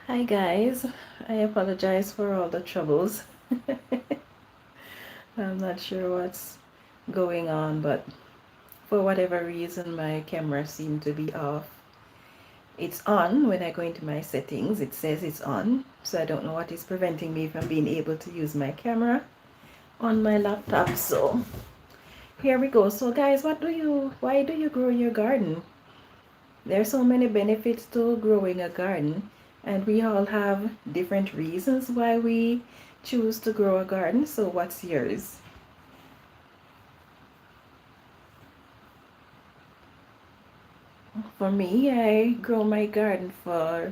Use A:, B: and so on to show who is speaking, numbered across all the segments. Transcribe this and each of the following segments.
A: Hi guys, I apologize for all the troubles. I'm not sure what's going on, but for whatever reason my camera seemed to be off. It's on when I go into my settings, it says it's on, so I don't know what is preventing me from being able to use my camera on my laptop. So here we go. So guys, why do you grow your garden? There are so many benefits to growing a garden, and we all have different reasons why we choose to grow a garden. So what's yours? For me, I grow my garden for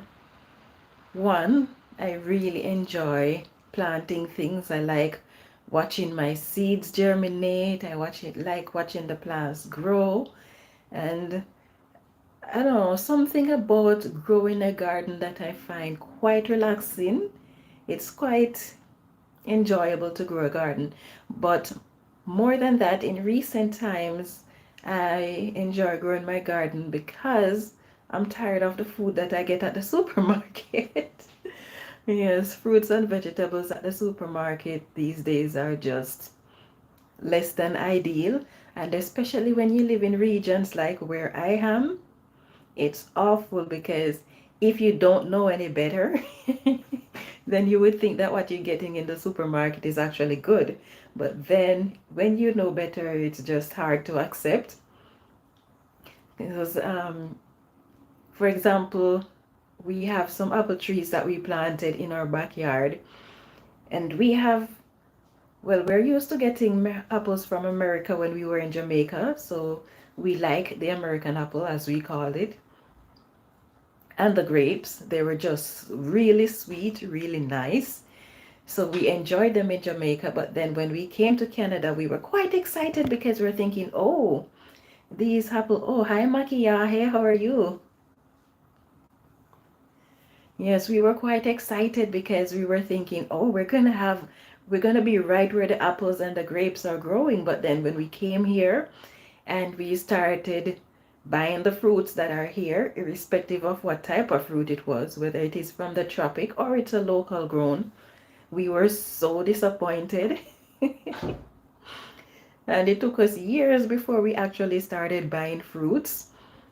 A: one, I really enjoy planting things. I like watching my seeds germinate. Like watching the plants grow. And I don't know, something about growing a garden that I find quite relaxing. It's quite enjoyable to grow a garden. But more than that, in recent times, I enjoy growing my garden because I'm tired of the food that I get at the supermarket. Yes, fruits and vegetables at the supermarket these days are just less than ideal. And especially when you live in regions like where I am, it's awful because if you don't know any better, then you would think that what you're getting in the supermarket is actually good. But then when you know better, it's just hard to accept. Because, for example, we have some apple trees that we planted in our backyard, and we're used to getting apples from America when we were in Jamaica, so we like the American apple, as we call it. And the grapes, they were just really sweet, really nice. So we enjoyed them in Jamaica, but then when we came to Canada, we were quite excited because we're thinking, oh, these apple, oh, hi Makia, hey, how are you? Yes, we were quite excited because we were thinking, oh, we're gonna be right where the apples and the grapes are growing. But then when we came here and we started buying the fruits that are here, irrespective of what type of fruit it was, whether it is from the tropic or it's a local grown, we were so disappointed. And it took us years before we actually started buying fruits.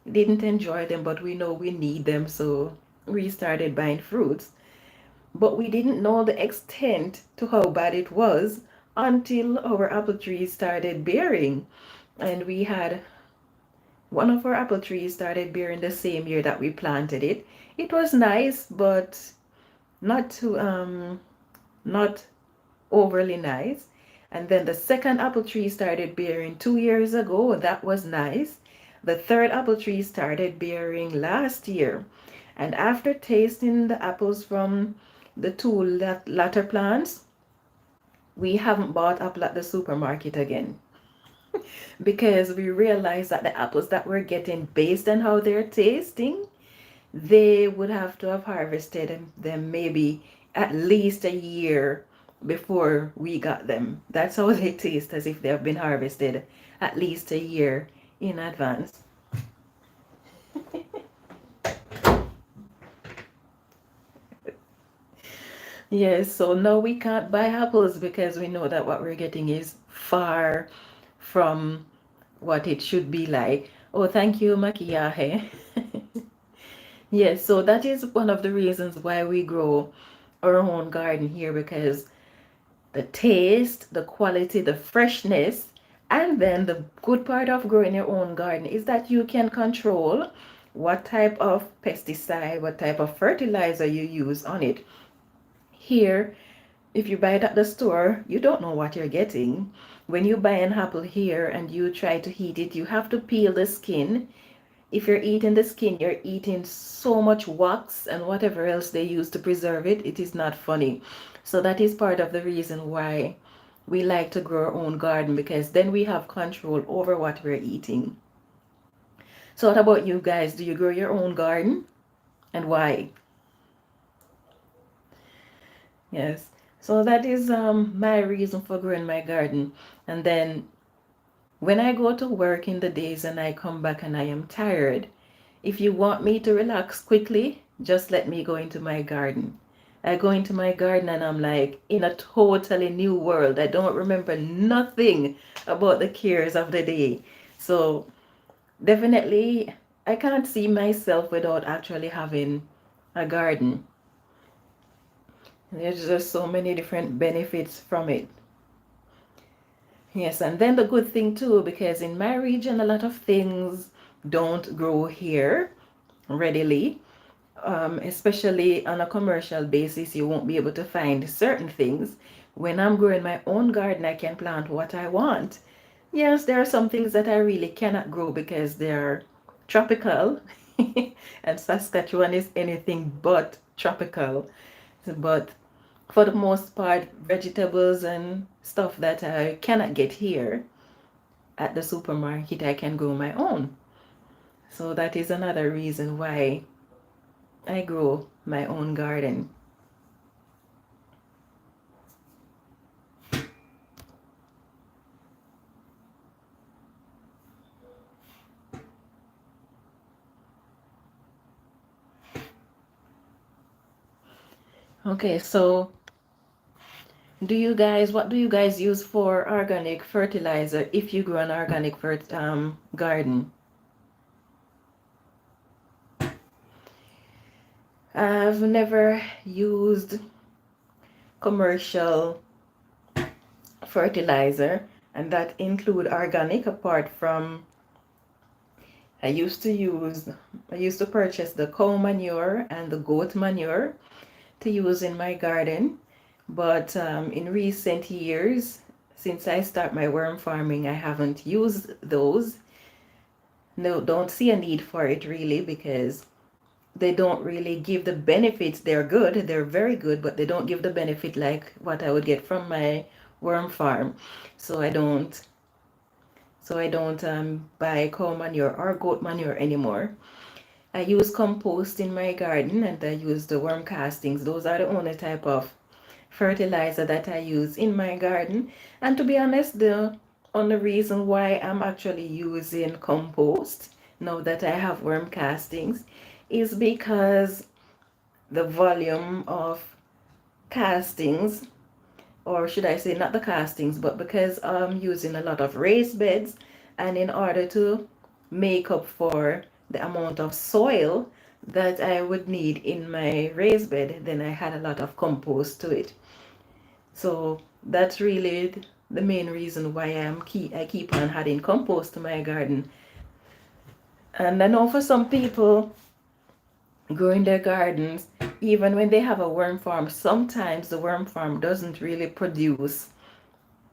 A: Didn't enjoy them, but we know we need them, so we started buying fruits. But we didn't know the extent to how bad it was until our apple trees started bearing. And we had one of our apple trees started bearing the same year that we planted it. It was nice, but not too not overly nice. And then the second apple tree started bearing 2 years ago. That was nice. The third apple tree started bearing last year. And after tasting the apples from the two latter plants, we haven't bought apple at the supermarket again because we realized that the apples that we're getting, based on how they're tasting, they would have to have harvested them maybe at least a year before we got them. That's how they taste, as if they have been harvested at least a year in advance. Yes, so no, we can't buy apples because we know that what we're getting is far from what it should be like. Oh, thank you, Makiyahe. Yes, so that is one of the reasons why we grow our own garden here, because the taste, the quality, the freshness, and then the good part of growing your own garden is that you can control what type of pesticide, what type of fertilizer you use on it. Here, if you buy it at the store, you don't know what you're getting. When you buy an apple here and you try to heat it, you have to peel the skin. If you're eating the skin, you're eating so much wax and whatever else they use to preserve it. It is not funny. So that is part of the reason why we like to grow our own garden, because then we have control over what we're eating. So what about you guys? Do you grow your own garden, and why? Yes. So that is my reason for growing my garden. And then when I go to work in the days and I come back and I am tired, if you want me to relax quickly, just let me go into my garden. I go into my garden and I'm like in a totally new world. I don't remember nothing about the cares of the day. So definitely, I can't see myself without actually having a garden. There's just so many different benefits from it. Yes, and then the good thing too, because in my region, a lot of things don't grow here readily. Especially on a commercial basis, you won't be able to find certain things. When I'm growing my own garden, I can plant what I want. Yes, there are some things that I really cannot grow because they're tropical, and Saskatchewan is anything but tropical. But for the most part, vegetables and stuff that I cannot get here at the supermarket, I can grow my own. So that is another reason why I grow my own garden. Okay, so what do you guys use for organic fertilizer if you grow an organic garden? I've never used commercial fertilizer, and that include organic apart from I used to use I used to purchase the cow manure and the goat manure to use in my garden. But in recent years, since I start my worm farming, I haven't used those. No, don't see a need for it really because they don't really give the benefits. They're good, they're very good, but they don't give the benefit like what I would get from my worm farm. So I don't buy cow manure or goat manure anymore. I use compost in my garden and I use the worm castings. Those are the only type of fertilizer that I use in my garden. And to be honest, the only reason why I'm actually using compost now that I have worm castings is because the volume of castings, or should I say not the castings, but because I'm using a lot of raised beds, and in order to make up for the amount of soil that I would need in my raised bed, then I had a lot of compost to it. So that's really the main reason why I keep on adding compost to my garden. And I know for some people growing their gardens, even when they have a worm farm, sometimes the worm farm doesn't really produce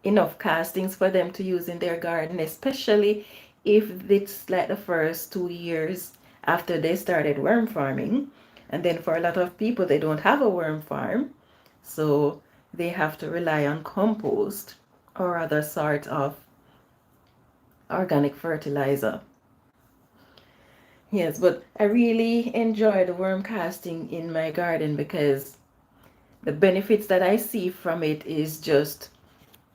A: enough castings for them to use in their garden, especially if it's like the first 2 years after they started worm farming. And then for a lot of people, they don't have a worm farm, so they have to rely on compost or other sort of organic fertilizer. Yes, but I really enjoy the worm casting in my garden because the benefits that I see from it is just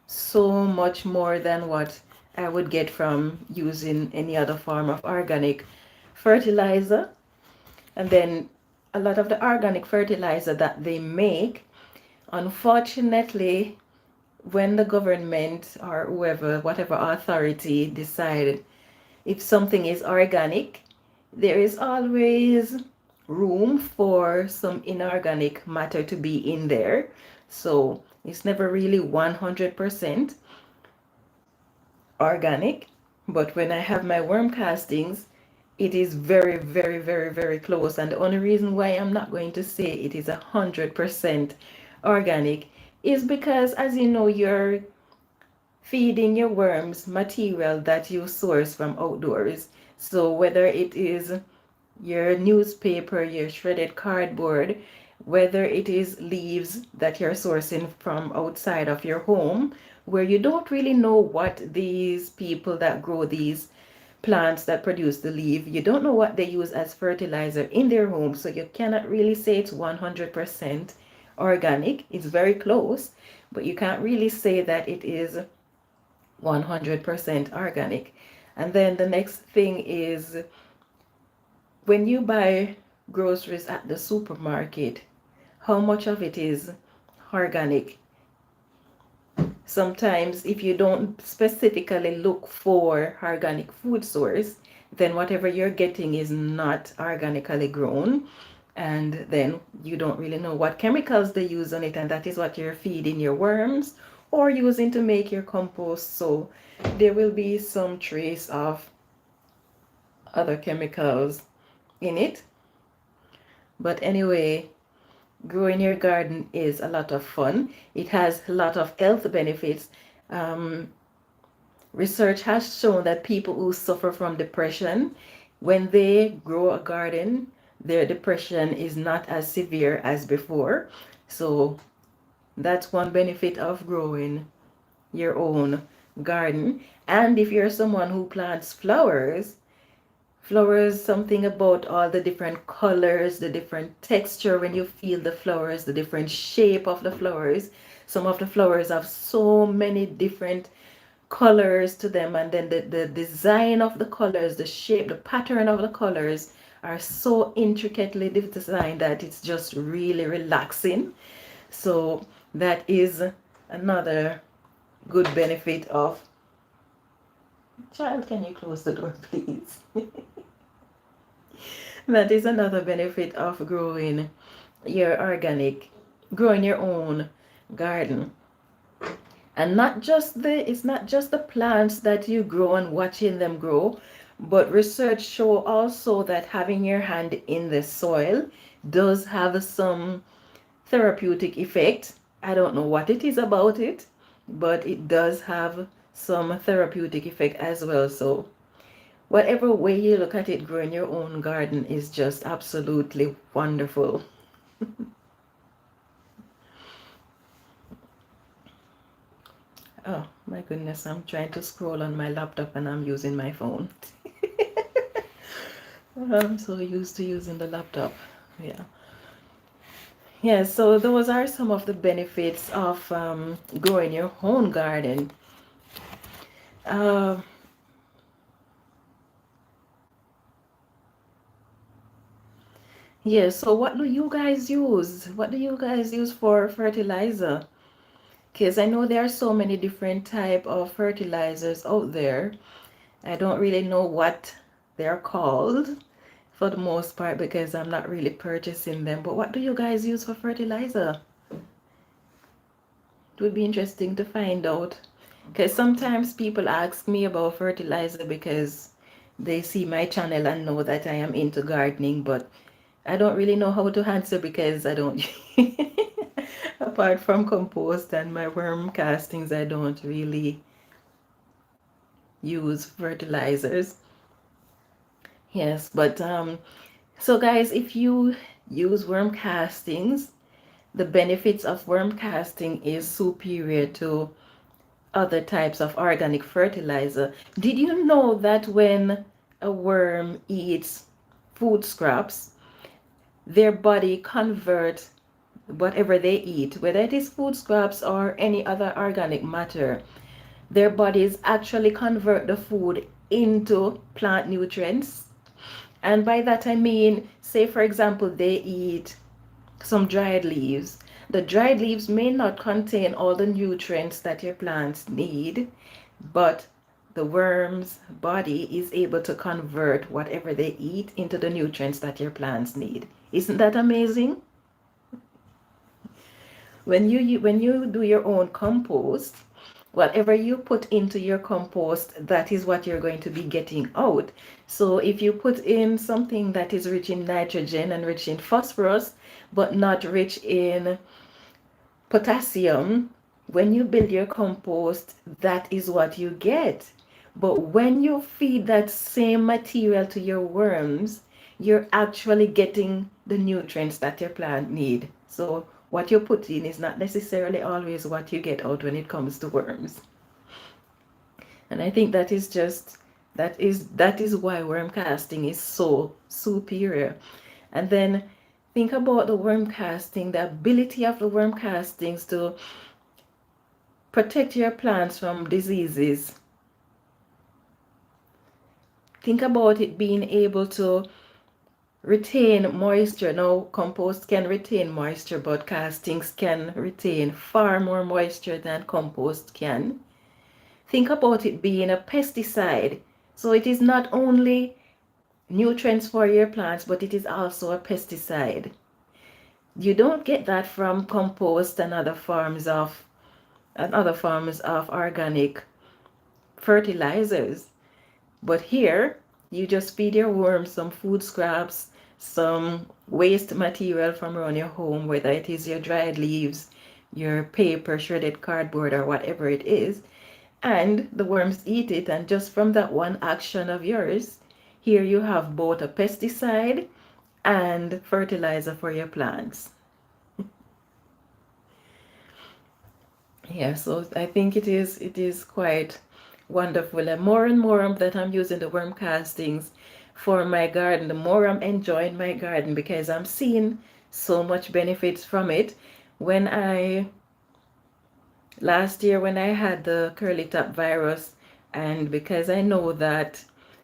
A: so much more than what I would get from using any other form of organic fertilizer. And then a lot of the organic fertilizer that they make, unfortunately, when the government or whoever, whatever authority decided if something is organic, there is always room for some inorganic matter to be in there. So it's never really 100% organic. But when I have my worm castings, it is very, very, very, very close. And the only reason why I'm not going to say it is 100% organic is because, as you know, you're feeding your worms material that you source from outdoors. So whether it is your newspaper, your shredded cardboard, whether it is leaves that you're sourcing from outside of your home, where you don't really know what these people that grow these plants that produce the leaf, you don't know what they use as fertilizer in their home, so you cannot really say it's 100% organic. It's very close, but you can't really say that it is 100% organic. And then the next thing is when you buy groceries at the supermarket, how much of it is organic? Sometimes if you don't specifically look for organic food source, then whatever you're getting is not organically grown, and then you don't really know what chemicals they use on it, and that is what you're feeding your worms or using to make your compost. So there will be some trace of other chemicals in it. But anyway, growing your garden is a lot of fun. It has a lot of health benefits. Um, Research has shown that people who suffer from depression, when they grow a garden, their depression is not as severe as before. So that's one benefit of growing your own garden. And if you're someone who plants flowers, something about all the different colors, the different texture when you feel the flowers, the different shape of the flowers. Some of the flowers have so many different colors to them, and then the design of the colors, the shape, the pattern of the colors are so intricately designed that it's just really relaxing. So that is another good benefit of... Child, can you close the door, please? That is another benefit of growing your own garden. And it's not just the plants that you grow and watching them grow, but research show also that having your hand in the soil does have some therapeutic effect. I don't know what it is about it, but it does have some therapeutic effect as well. So whatever way you look at it, growing your own garden is just absolutely wonderful. Oh my goodness, I'm trying to scroll on my laptop and I'm using my phone. I'm so used to using the laptop. Yeah. Yeah, so those are some of the benefits of growing your own garden. Uh, yeah, so what do you guys use? What do you guys use for fertilizer? Because I know there are so many different type of fertilizers out there. I don't really know what they're called for the most part because I'm not really purchasing them. But what do you guys use for fertilizer? It would be interesting to find out. Because sometimes people ask me about fertilizer because they see my channel and know that I am into gardening, but I don't really know how to answer because I don't, apart from compost and my worm castings, I don't really use fertilizers. Yes, but so guys, if you use worm castings, the benefits of worm casting is superior to other types of organic fertilizer. Did you know that when a worm eats food scraps, their body converts whatever they eat, whether it is food scraps or any other organic matter, their bodies actually convert the food into plant nutrients. And by that I mean, say for example, they eat some dried leaves. The dried leaves may not contain all the nutrients that your plants need, but the worm's body is able to convert whatever they eat into the nutrients that your plants need. Isn't that amazing? When you do your own compost, whatever you put into your compost, that is what you're going to be getting out. So if you put in something that is rich in nitrogen and rich in phosphorus, but not rich in potassium, when you build your compost, that is what you get. But when you feed that same material to your worms, you're actually getting the nutrients that your plant need. So what you put in is not necessarily always what you get out when it comes to worms. And I think that is why worm casting is so superior. And then think about the worm casting, the ability of the worm castings to protect your plants from diseases. Think about it being able to retain moisture. Now, compost can retain moisture, but castings can retain far more moisture than compost can. Think about it being a pesticide. So it is not only nutrients for your plants, but it is also a pesticide. You don't get that from compost and other forms of organic fertilizers. But here, you just feed your worms some food scraps, some waste material from around your home, whether it is your dried leaves, your paper, shredded cardboard, or whatever it is, and the worms eat it. And just from that one action of yours, here you have both a pesticide and fertilizer for your plants. Yeah, so I think it is quite wonderful. And more that I'm using the worm castings for my garden, the more I'm enjoying my garden because I'm seeing so much benefits from it. When I Last year when I had the curly top virus, and because I know that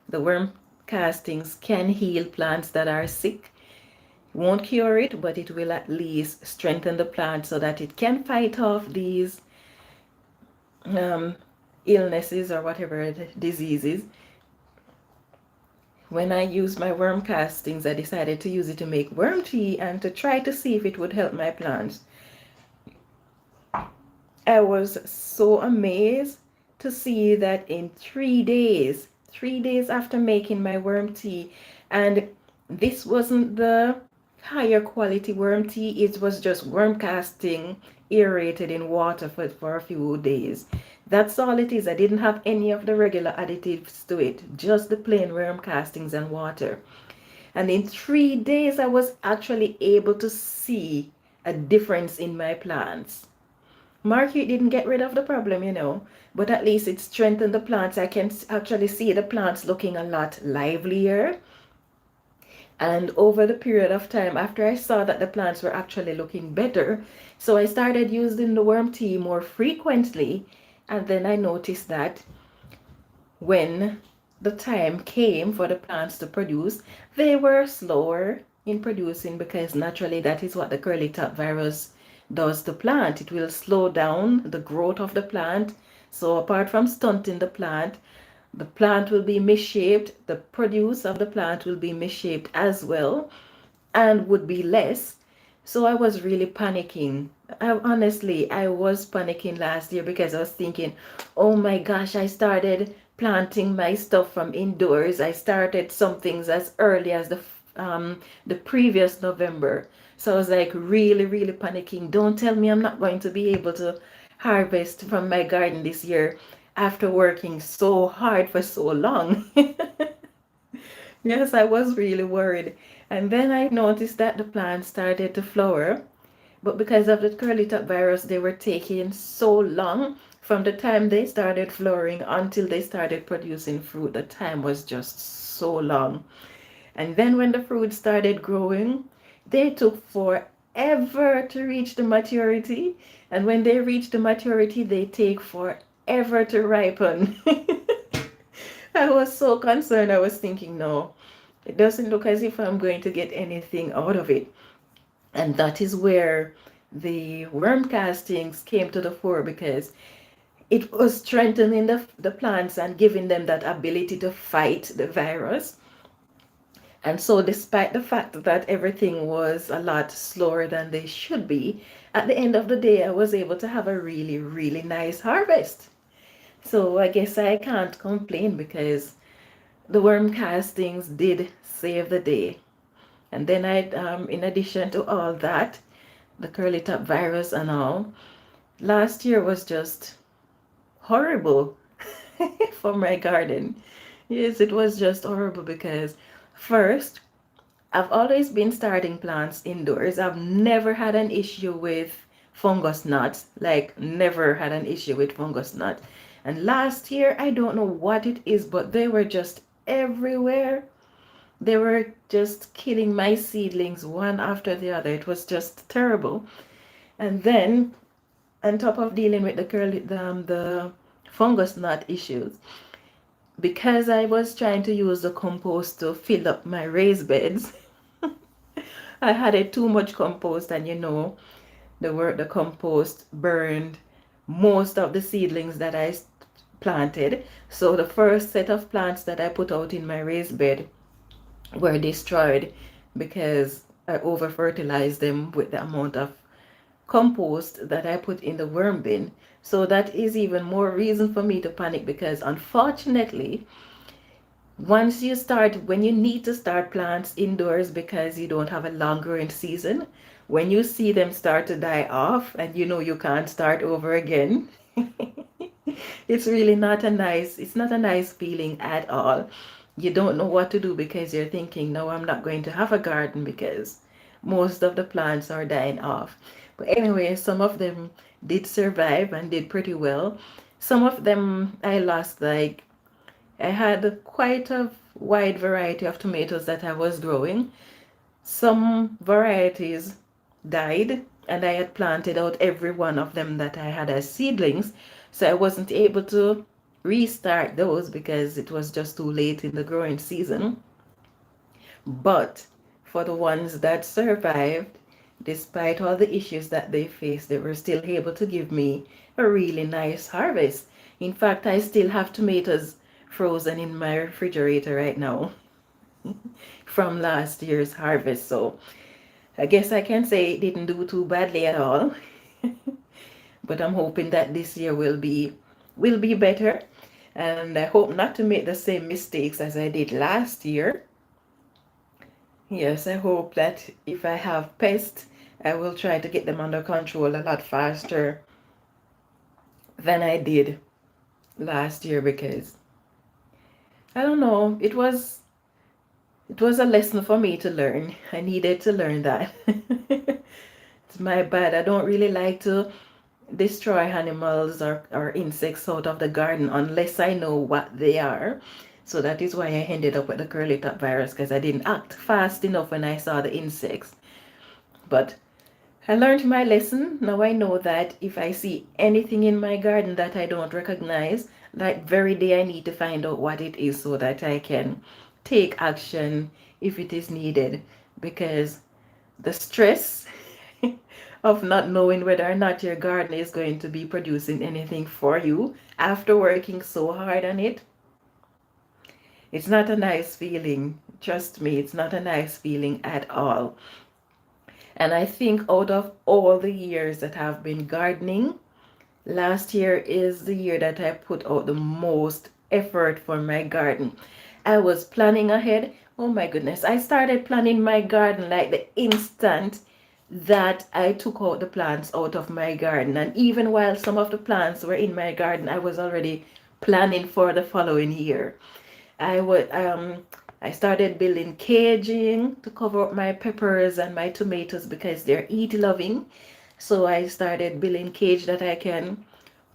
A: the worm castings can heal plants that are sick, won't cure it, but it will at least strengthen the plant so that it can fight off these um, illnesses or whatever diseases. When I used my worm castings, I decided to use it to make worm tea and to try to see if it would help my plants. I was so amazed to see that in 3 days after making my worm tea, and this wasn't the higher quality worm tea, it was just worm casting aerated in water for a few days. That's all it is. I didn't have any of the regular additives to it, just the plain worm castings and water. And in 3 days, I was actually able to see a difference in my plants. Mercury didn't get rid of the problem, but at least it strengthened the plants. I can actually see the plants looking a lot livelier. And over the period of time, after I saw that the plants were actually looking better, so I started using the worm tea more frequently. And then I noticed that when the time came for the plants to produce, they were slower in producing because naturally that is what the curly top virus does to plant. It will slow down the growth of the plant. So apart from stunting the plant will be misshaped, the produce of the plant will be misshaped as well and would be less. So I was really panicking. Honestly, I was panicking last year because I was thinking, oh my gosh, I started planting my stuff from indoors. I started some things as early as the previous November. So I was like really, really panicking. Don't tell me I'm not going to be able to harvest from my garden this year after working so hard for so long. Yes, I was really worried. And then I noticed that the plants started to flower, but because of the curly top virus, they were taking so long from the time they started flowering until they started producing fruit. The time was just so long. And then when the fruit started growing, they took forever to reach the maturity. And when they reach the maturity, they take forever to ripen. I was so concerned. I was thinking, no, it doesn't look as if I'm going to get anything out of it. And that is where the worm castings came to the fore because it was strengthening the plants and giving them that ability to fight the virus. And so, despite the fact that everything was a lot slower than they should be, at the end of the day, I was able to have a really, really nice harvest. So, I guess I can't complain because the worm castings did save the day. And then in addition to all that, the curly top virus and all, last year was just horrible for my garden. Yes, it was just horrible because first, I've always been starting plants indoors. I've never had an issue with fungus gnats, like never had an issue with fungus gnat. And last year, I don't know what it is, but they were just everywhere. They were just killing my seedlings one after the other. It was just terrible. And then, on top of dealing with the fungus gnat issues, because I was trying to use the compost to fill up my raised beds, I had it too much compost, and the compost burned most of the seedlings that I planted. So the first set of plants that I put out in my raised bed were destroyed because I over fertilized them with the amount of compost that I put in the worm bin. So that is even more reason for me to panic, because unfortunately, when you need to start plants indoors because you don't have a long growing season, when you see them start to die off and you can't start over again, it's not a nice feeling at all. You don't know what to do because you're thinking, no, I'm not going to have a garden because most of the plants are dying off. But anyway, some of them did survive and did pretty well. Some of them I lost, like I had quite a wide variety of tomatoes that I was growing. Some varieties died, and I had planted out every one of them that I had as seedlings, so I wasn't able to restart those because it was just too late in the growing season. But for the ones that survived, despite all the issues that they faced, they were still able to give me a really nice harvest. In fact, I still have tomatoes frozen in my refrigerator right now from last year's harvest. So I guess I can say it didn't do too badly at all. But I'm hoping that this year will be better. And I hope not to make the same mistakes as I did last year. Yes, I hope that if I have pests, I will try to get them under control a lot faster than I did last year, because I don't know, it was a lesson for me to learn. I needed to learn that. It's my bad. I don't really like to destroy animals or insects out of the garden unless I know what they are. So that is why I ended up with the curly top virus, because I didn't act fast enough when I saw the insects. But I learned my lesson. Now I know that if I see anything in my garden that I don't recognize, that very day I need to find out what it is so that I can take action if it is needed. Because the stress of not knowing whether or not your garden is going to be producing anything for you after working so hard on it, it's not a nice feeling. Trust me, it's not a nice feeling at all. And I think out of all the years that I've been gardening, last year is the year that I put out the most effort for my garden. I was planning ahead. Oh my goodness. I started planning my garden like the instant that I took out the plants out of my garden. And even while some of the plants were in my garden, I was already planning for the following year. I started building caging to cover up my peppers and my tomatoes because they're eat loving. So I started building cage that I can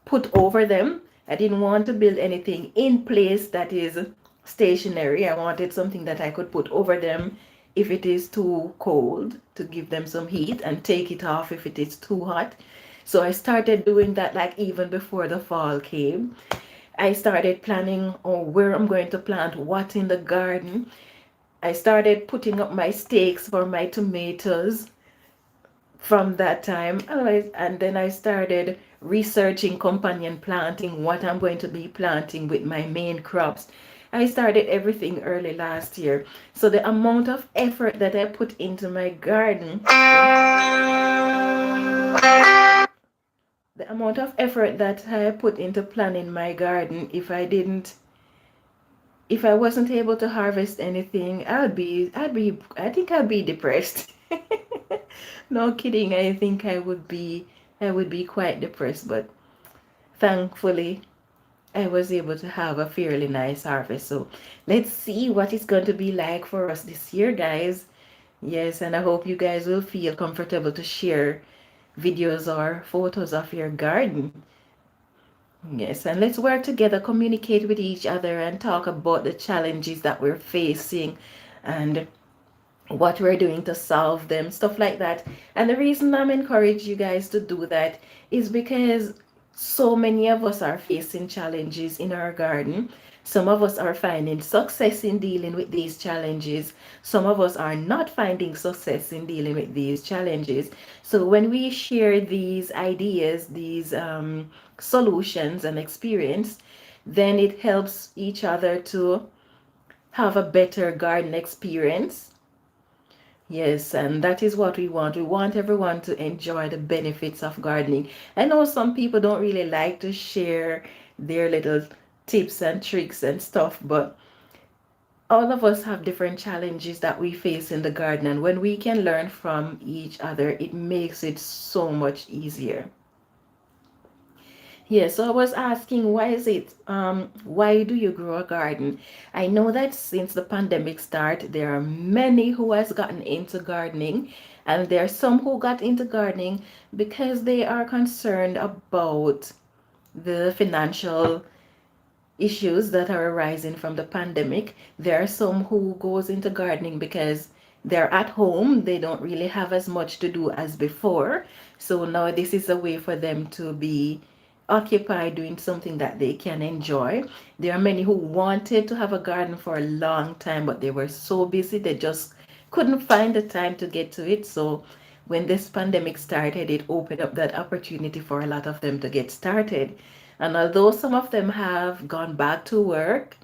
A: put over them. I didn't want to build anything in place that is stationary. I wanted something that I could put over them if it is too cold, to give them some heat, and take it off if it is too hot. So I started doing that like even before the fall came. I started planning on where I'm going to plant what in the garden. I started putting up my stakes for my tomatoes from that time. And then I started researching companion planting, what I'm going to be planting with my main crops. I started everything early last year. So the amount of effort that I put into my garden, the amount of effort that I put into planning my garden, if I wasn't able to harvest anything, I think I'd be depressed. No kidding, I would be quite depressed, but thankfully I was able to have a fairly nice harvest. So let's see what it's going to be like for us this year, guys. Yes, and I hope you guys will feel comfortable to share videos or photos of your garden. Yes, and let's work together, communicate with each other, and talk about the challenges that we're facing and what we're doing to solve them, stuff like that. And the reason I'm encouraging you guys to do that is because so many of us are facing challenges in our garden. Some of us are finding success in dealing with these challenges. Some of us are not finding success in dealing with these challenges. So when we share these ideas, these solutions and experience, then it helps each other to have a better garden experience. Yes, and that is what we want. We want everyone to enjoy the benefits of gardening. I know some people don't really like to share their little tips and tricks and stuff, but all of us have different challenges that we face in the garden, and when we can learn from each other, it makes it so much easier. Yeah, so I was asking, why do you grow a garden? I know that since the pandemic started, there are many who has gotten into gardening, and there are some who got into gardening because they are concerned about the financial issues that are arising from the pandemic. There are some who goes into gardening because they're at home, they don't really have as much to do as before. So now this is a way for them to be occupied doing something that they can enjoy. There are many who wanted to have a garden for a long time, but they were so busy they just couldn't find the time to get to it. So when this pandemic started, it opened up that opportunity for a lot of them to get started. And although some of them have gone back to work,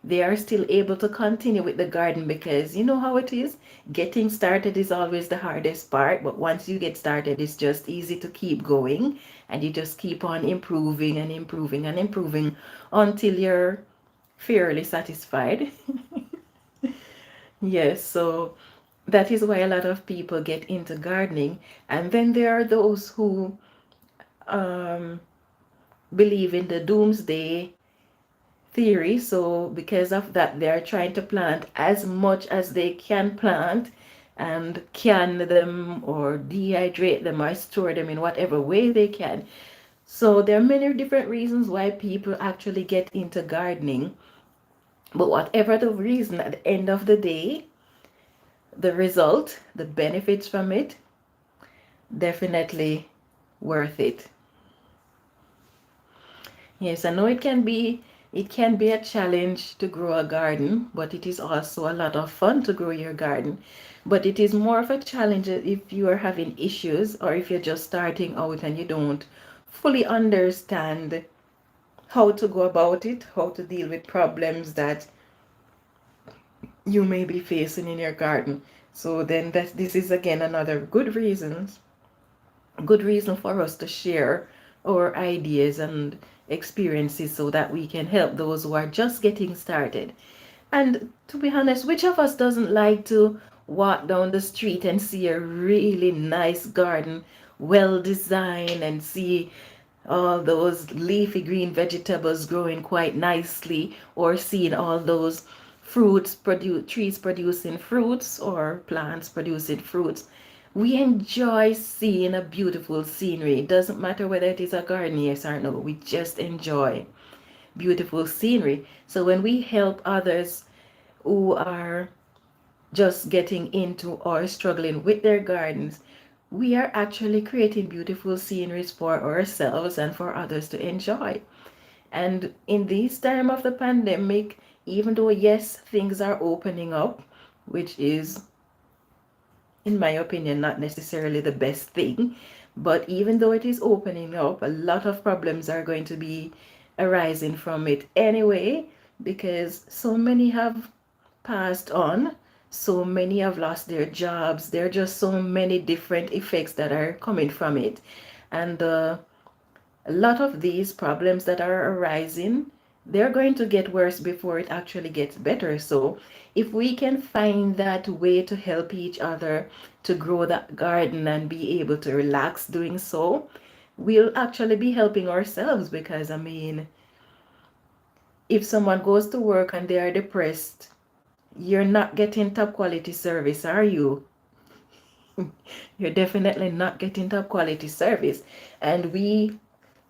A: they are still able to continue with the garden, because you know how it is. Getting started is always the hardest part, but once you get started, it's just easy to keep going, and you just keep on improving and improving and improving until you're fairly satisfied. Yes, so that is why a lot of people get into gardening. And then there are those who um, believe in the doomsday theory. So because of that, they're trying to plant as much as they can plant and can them or dehydrate them or store them in whatever way they can. So there are many different reasons why people actually get into gardening. But whatever the reason, at the end of the day, the result, the benefits from it, definitely worth it. Yes, I know it can be a challenge to grow a garden, but it is also a lot of fun to grow your garden. But it is more of a challenge if you are having issues, or if you're just starting out and you don't fully understand how to go about it, how to deal with problems that you may be facing in your garden. So then this is again another good reason for us to share our ideas and experiences so that we can help those who are just getting started. And to be honest, which of us doesn't like to walk down the street and see a really nice garden, well designed, and see all those leafy green vegetables growing quite nicely, or seeing all those trees producing fruits, or plants producing fruits. We enjoy seeing a beautiful scenery. It doesn't matter whether it is a garden, yes or no. We just enjoy beautiful scenery. So when we help others who are just getting into or struggling with their gardens, we are actually creating beautiful sceneries for ourselves and for others to enjoy. And in this time of the pandemic, even though, yes, things are opening up, which is, in my opinion, not necessarily the best thing, but even though it is opening up, a lot of problems are going to be arising from it anyway, because so many have passed on, so many have lost their jobs. There are just so many different effects that are coming from it. And a lot of these problems that are arising, they're going to get worse before it actually gets better. So if we can find that way to help each other to grow that garden and be able to relax doing so, we'll actually be helping ourselves. Because I mean, if someone goes to work and they are depressed, you're not getting top quality service, are you? You're definitely not getting top quality service. And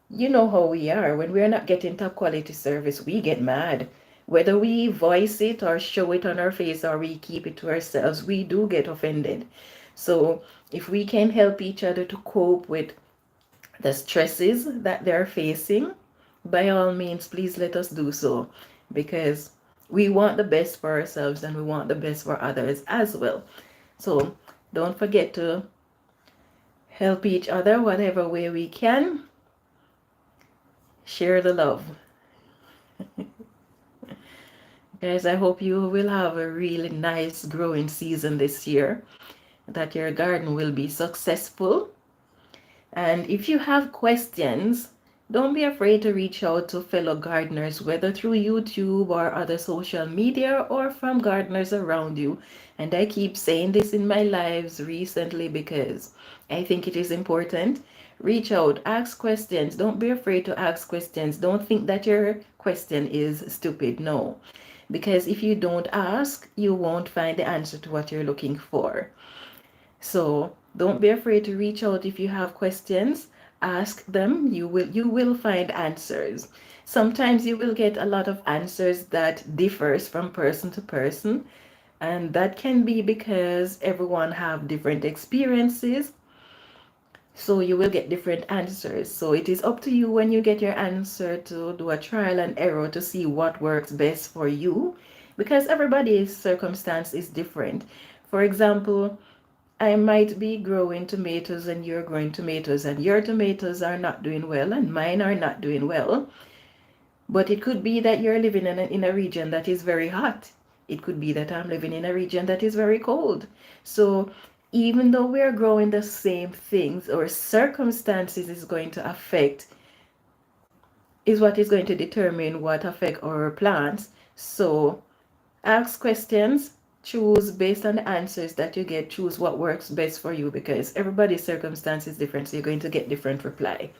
A: you know how we are. When we're not getting top quality service, we get mad. Whether we voice it or show it on our face or we keep it to ourselves, we do get offended. So if we can help each other to cope with the stresses that they're facing, by all means, please let us do so. because we want the best for ourselves and we want the best for others as well. So don't forget to help each other whatever way we can. Share the love. Guys, I hope you will have a really nice growing season this year, that your garden will be successful. And if you have questions, don't be afraid to reach out to fellow gardeners, whether through YouTube or other social media or from gardeners around you. And I keep saying this in my lives recently because I think it is important. Reach out, ask questions. Don't be afraid to ask questions. Don't think that your question is stupid. No. Because if you don't ask, you won't find the answer to what you're looking for. So don't be afraid to reach out if you have questions. Ask them. You will find answers. Sometimes you will get a lot of answers that differs from person to person, and that can be because everyone have different experiences. So you will get different answers. So it is up to you when you get your answer to do a trial and error to see what works best for you, because everybody's circumstance is different. For example, I might be growing tomatoes and you're growing tomatoes, and your tomatoes are not doing well and mine are not doing well. But it could be that you're living in a region that is very hot. It could be that I'm living in a region that is very cold. So even though we're growing the same things, our circumstances is what is going to determine what affect our plants. So ask questions, choose based on the answers that you get, choose what works best for you, because everybody's circumstance is different, so you're going to get different reply.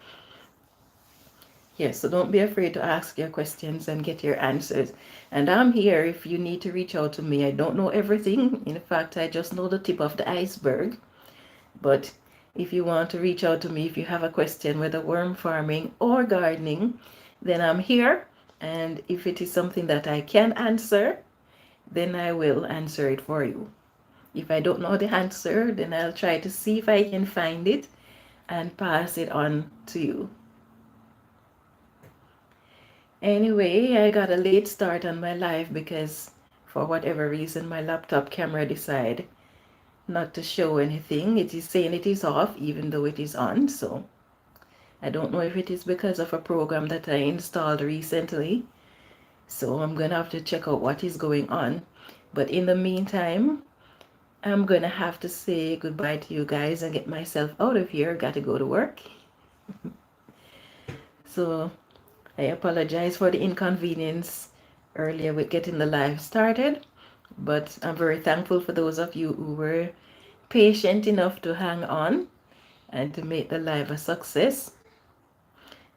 A: Yes, so don't be afraid to ask your questions and get your answers. And I'm here if you need to reach out to me. I don't know everything. In fact, I just know the tip of the iceberg. But if you want to reach out to me, if you have a question, whether worm farming or gardening, then I'm here. And if it is something that I can answer, then I will answer it for you. If I don't know the answer, then I'll try to see if I can find it and pass it on to you. Anyway, I got a late start on my live because for whatever reason my laptop camera decided not to show anything. It is saying it is off even though it is on, so I don't know if it is because of a program that I installed recently. So I'm gonna have to check out what is going on. But in the meantime, I'm gonna have to say goodbye to you guys and get myself out of here. Got to go to work. So I apologize for the inconvenience earlier with getting the live started, but I'm very thankful for those of you who were patient enough to hang on and to make the live a success.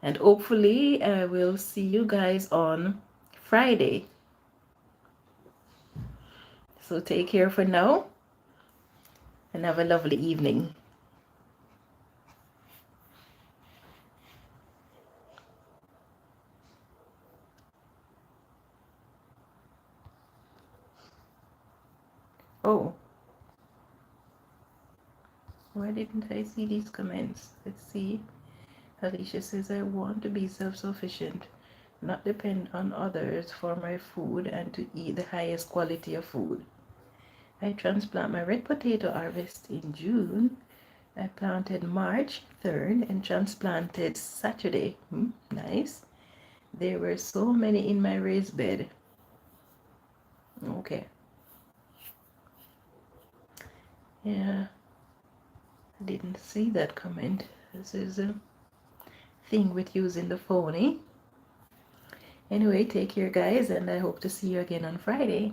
A: And hopefully I will see you guys on Friday. So take care for now and have a lovely evening. Oh, why didn't I see these comments? Let's see. Alicia says, I want to be self-sufficient, not depend on others for my food, and to eat the highest quality of food. I transplant my red potato harvest in June. I planted March 3rd and transplanted Saturday. Nice. There were so many in my raised bed. Okay. Yeah, I didn't see that comment. This is a thing with using the phone, eh? Anyway, take care, guys, and I hope to see you again on Friday.